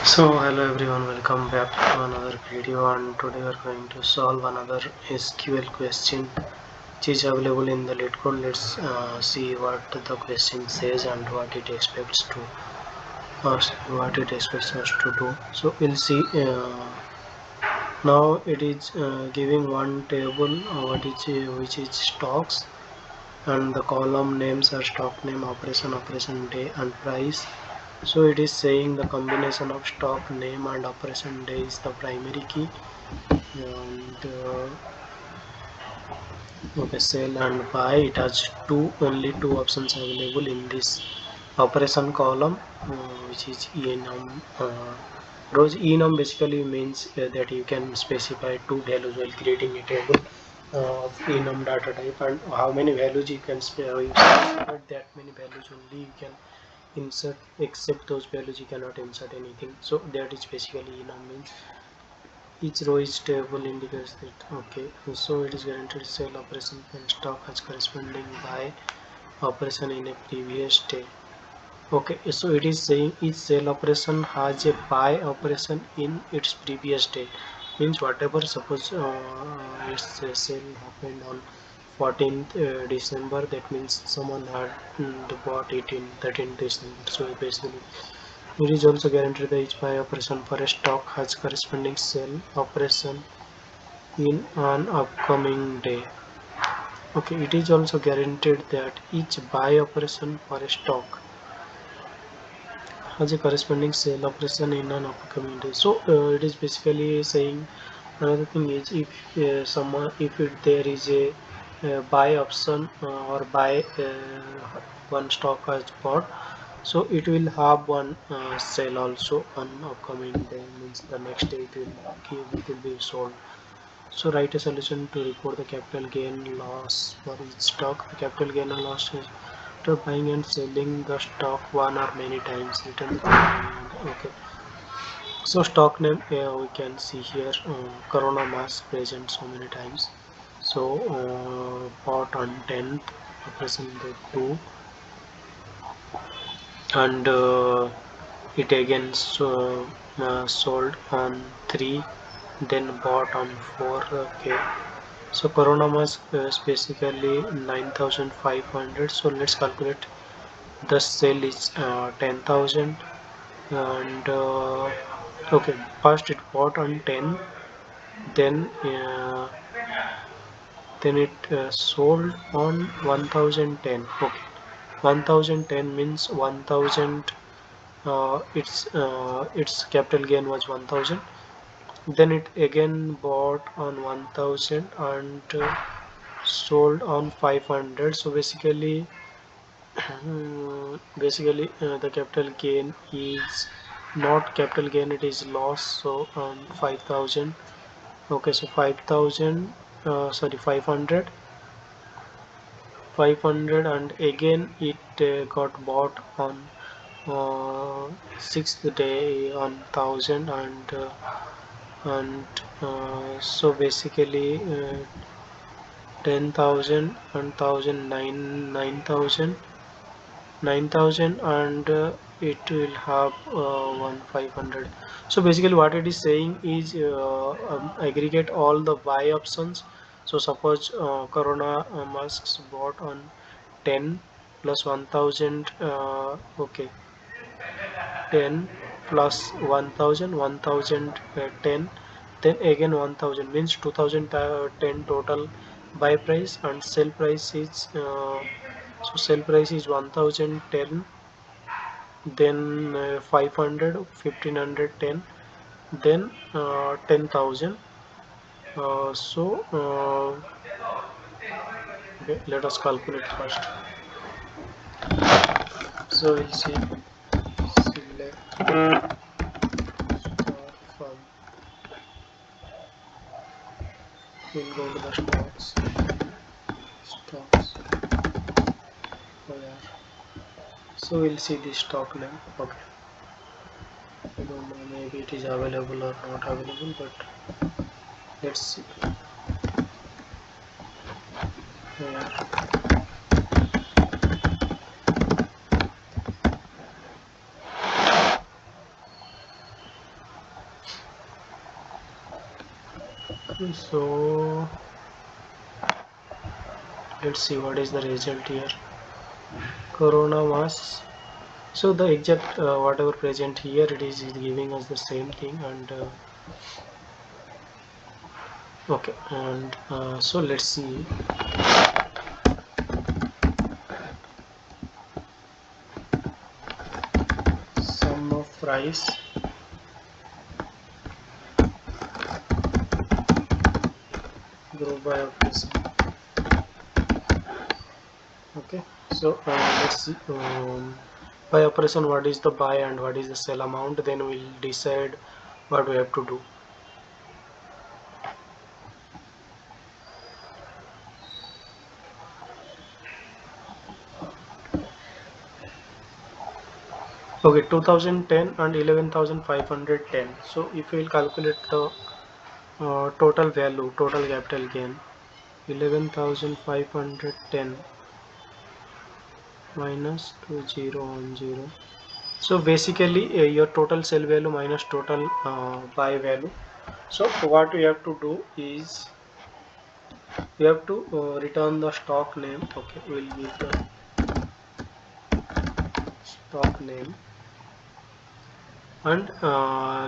So hello everyone, welcome back to another video, and today we are going to solve another SQL question which is available in the LeetCode. Let's see what the question says and what it expects us to do. So we'll see. Now it is giving one table which is stocks, and the column names are stock name, operation day, and price. So it is saying the combination of stock name and operation day is the primary key, and okay, sell and buy, it has only two options available in this operation column, which is enum rows. Enum basically means that you can specify two values while creating a table of enum data type, and how many values you can specify that many values only you can insert, except those values you cannot insert anything. So that is basically enum means. Each row is table indicates that. Okay, so it is guaranteed sell operation and stock has corresponding buy operation in a previous day. Okay, so it is saying each sell operation has a buy operation in its previous day. Means whatever, suppose its sale happened on 14th December, that means someone had bought it in 13th December. So basically it is also guaranteed that each buy operation for a stock has corresponding sell operation in an upcoming day. Okay, it is also guaranteed that each buy operation for a stock has a corresponding sell operation in an upcoming day. So it is basically saying, another thing is, if there is a buy option or buy one stock has bought, so it will have one sell also on upcoming day, means the next day it will be sold. So write a solution to report the capital gain loss for each stock. The capital gain or loss is after buying and selling the stock one or many times. Return the capital. Okay. So stock name, we can see here Corona mask present so many times. So bought on 10th, operation day 2, and it again sold on 3, then bought on 4. Okay. So Corona mask is basically 9,500. So let's calculate. The sale is 10,000, and okay, first it bought on 10, then it sold on 1010. Okay, 1010 means 1000. Its capital gain was 1000. Then it again bought on 1000 and sold on 500. So the capital gain is not capital gain, it is loss. So 5000. Okay, so 5000, sorry, 500, and again it got bought on 6th day on 1000, and so basically 10,000 and 9,000, and it will have 1,500. So basically what it is saying is aggregate all the buy options. So suppose Corona masks bought on 10 plus 1000, okay, 10 plus 1000, 1010, then again 1000, means 2010 total buy price, and sell price is so sell price is 1010, then 500, 1510, then 10,000. Okay, let us calculate first. So we'll see, select start from, we'll go to the stocks where, so we'll see the stock name. Okay, I don't know, maybe it is available or not available, but let's see where. So let's see what is the result here. Corona masks. So the exact whatever present here, it is giving us the same thing. And okay, and so let's see. Sum of price group by operation. Okay, so let's see, by operation what is the buy and what is the sell amount, then we'll decide what we have to do. Okay, 2010 and 11,510. So if we will calculate the total value, total capital gain, 11,510 minus 2010. So basically your total sell value minus total buy value. So what we have to do is we have to return the stock name. Okay, we'll give the stock name and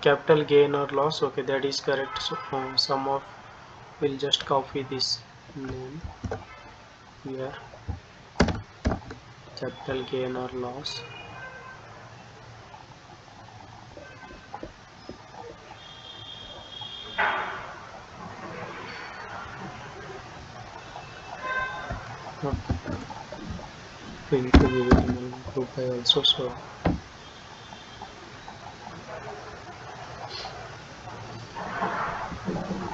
capital gain or loss. Okay, that is correct. So sum of, we'll just copy this name here, capital gain or loss. We need to give it in a group by also. So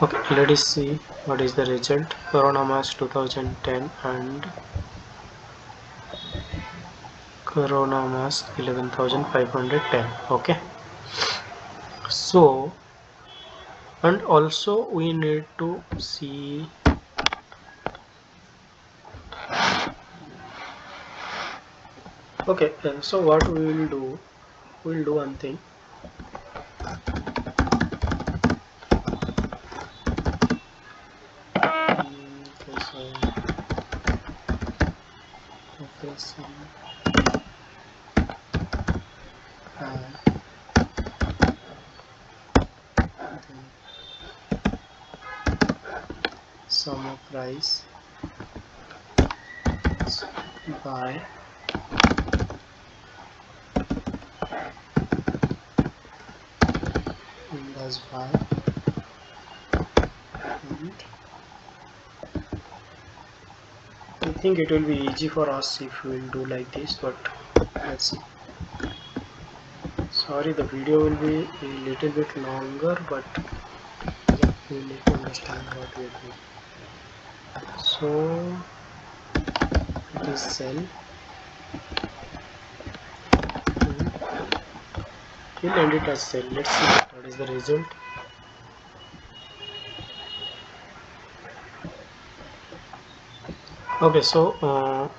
okay, let us see what is the result. Corona March 2010 and Corona March 11,510. Okay, so and also we need to see. Okay, so what we will do, we'll do one thing. Okay, so operation sum of price by index by, and I think it will be easy for us if we will do like this, but let's see. Sorry, the video will be a little bit longer, but yeah, you need to understand what we are doing. So it is cell, and we'll end it as cell. Let's see what is the result. Okay, so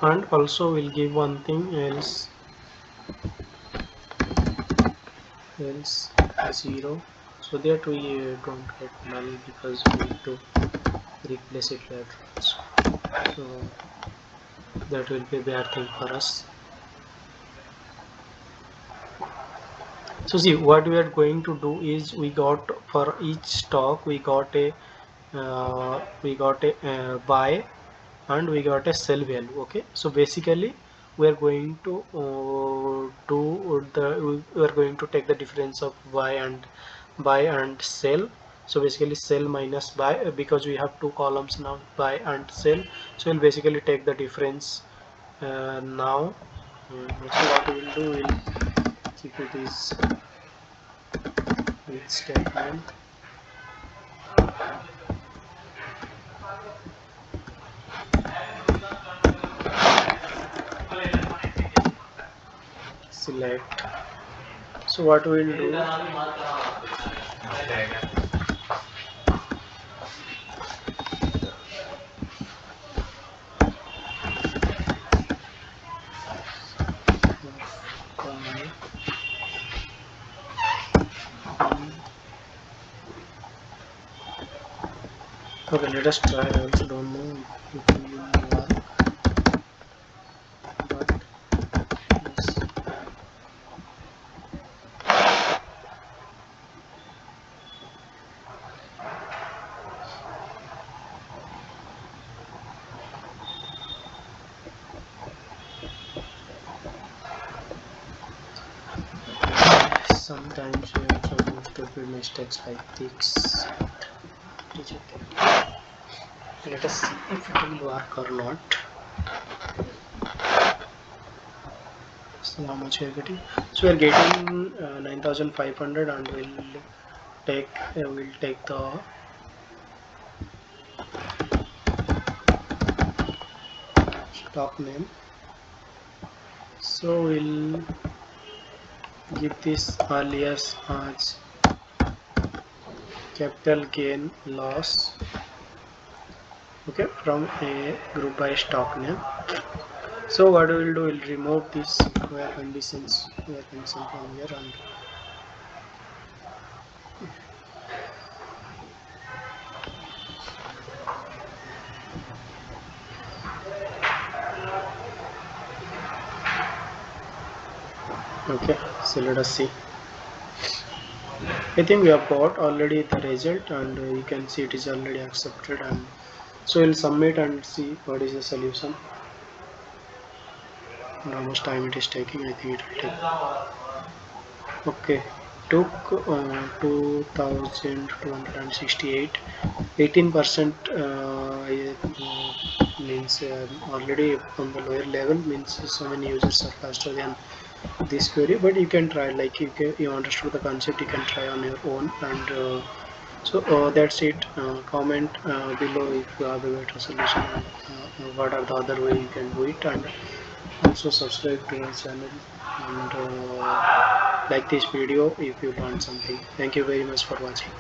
and also we'll give one thing else 0, so that we don't get null because we need to replace it later. So that will be a bad thing for us. So see, what we are going to do is we got for each stock we got a buy and we got a sell value. Okay, so basically we are going to we are going to take the difference of buy and sell. So basically sell minus buy, because we have two columns now, buy and sell. So we'll basically take the difference now. So what we will do, we'll keep it is with statement. Select. So what we will do, Okay, let us try. I also don't know if it will work, but yes. Sometimes we also do stupid mistakes like this. Reject it. Let us see if it will work or not. So how much we are getting? So we are getting 9,500, and take we'll take the stock name. So we'll give this alias as capital gain loss. Okay, from a group by stock name. So what we will do, we'll remove this where condition from here, and okay. So let us see. I think we have got already the result, and you can see it is already accepted, and so we'll submit and see what is the solution and how much time it is taking. I think it will take. Okay, took 2268, 18%, means already on the lower level, means so many users are faster than this query, but you can try, like you understood the concept, you can try on your own, and that's it. Comment below if you have a better solution, and what are the other way you can do it, and also subscribe to our channel, and like this video if you learned something. Thank you very much for watching.